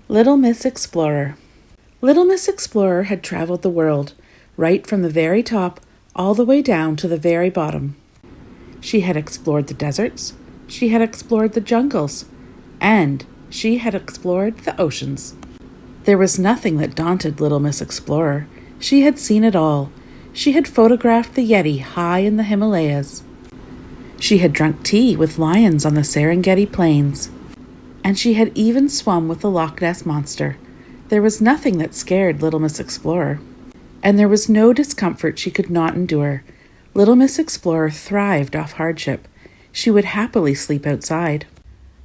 Little Miss Explorer. Little Miss Explorer had traveled the world, right from the very top all the way down to the very bottom. She had explored the deserts, she had explored the jungles, and she had explored the oceans. There was nothing that daunted Little Miss Explorer. She had seen it all. She had photographed the Yeti high in the Himalayas. She had drunk tea with lions on the Serengeti Plains. And she had even swum with the Loch Ness Monster. There was nothing that scared Little Miss Explorer. And there was no discomfort she could not endure. Little Miss Explorer thrived off hardship. She would happily sleep outside.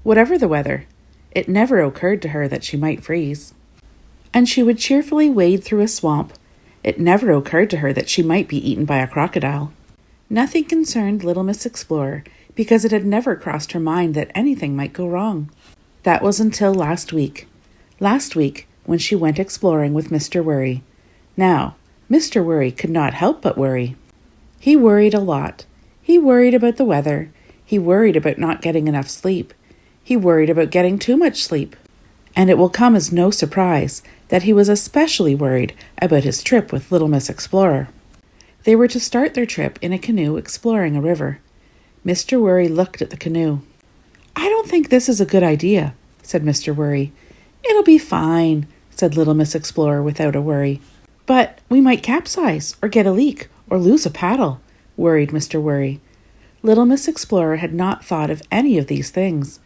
Whatever the weather, it never occurred to her that she might freeze. And she would cheerfully wade through a swamp. It never occurred to her that she might be eaten by a crocodile. Nothing concerned Little Miss Explorer because it had never crossed her mind that anything might go wrong. That was until last week. Last week, when she went exploring with Mr. Worry. Now, Mr. Worry could not help but worry. He worried a lot. He worried about the weather. He worried about not getting enough sleep. He worried about getting too much sleep. And it will come as no surprise that he was especially worried about his trip with Little Miss Explorer. They were to start their trip in a canoe exploring a river. Mr. Worry looked at the canoe. "I don't think this is a good idea," said Mr. Worry. "It'll be fine," said Little Miss Explorer without a worry. "But we might capsize or get a leak or lose a paddle," worried Mr. Worry. Little Miss Explorer had not thought of any of these things,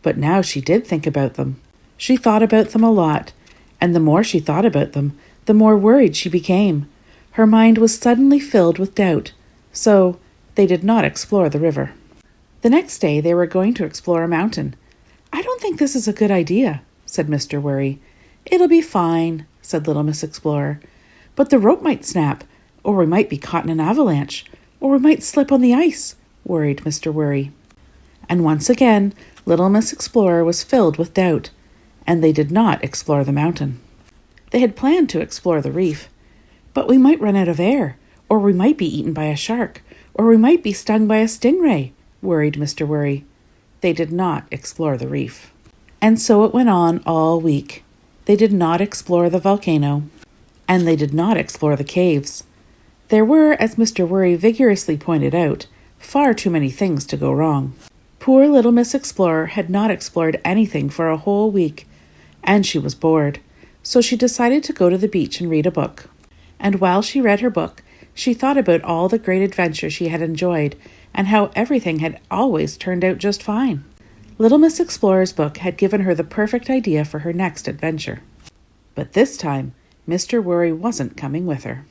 but now she did think about them. She thought about them a lot, and the more she thought about them, the more worried she became. Her mind was suddenly filled with doubt, so they did not explore the river. The next day they were going to explore a mountain. "I don't think this is a good idea," said Mr. Worry. "It'll be fine," said Little Miss Explorer. "But the rope might snap, or we might be caught in an avalanche, or we might slip on the ice," worried Mr. Worry. And once again, Little Miss Explorer was filled with doubt, and they did not explore the mountain. They had planned to explore the reef. "But we might run out of air, or we might be eaten by a shark, or we might be stung by a stingray," worried Mr. Worry. They did not explore the reef. And so it went on all week. They did not explore the volcano, and they did not explore the caves. There were, as Mr. Worry vigorously pointed out, far too many things to go wrong. Poor Little Miss Explorer had not explored anything for a whole week, and she was bored, so she decided to go to the beach and read a book. And while she read her book, she thought about all the great adventures she had enjoyed and how everything had always turned out just fine. Little Miss Explorer's book had given her the perfect idea for her next adventure. But this time, Mr. Worry wasn't coming with her.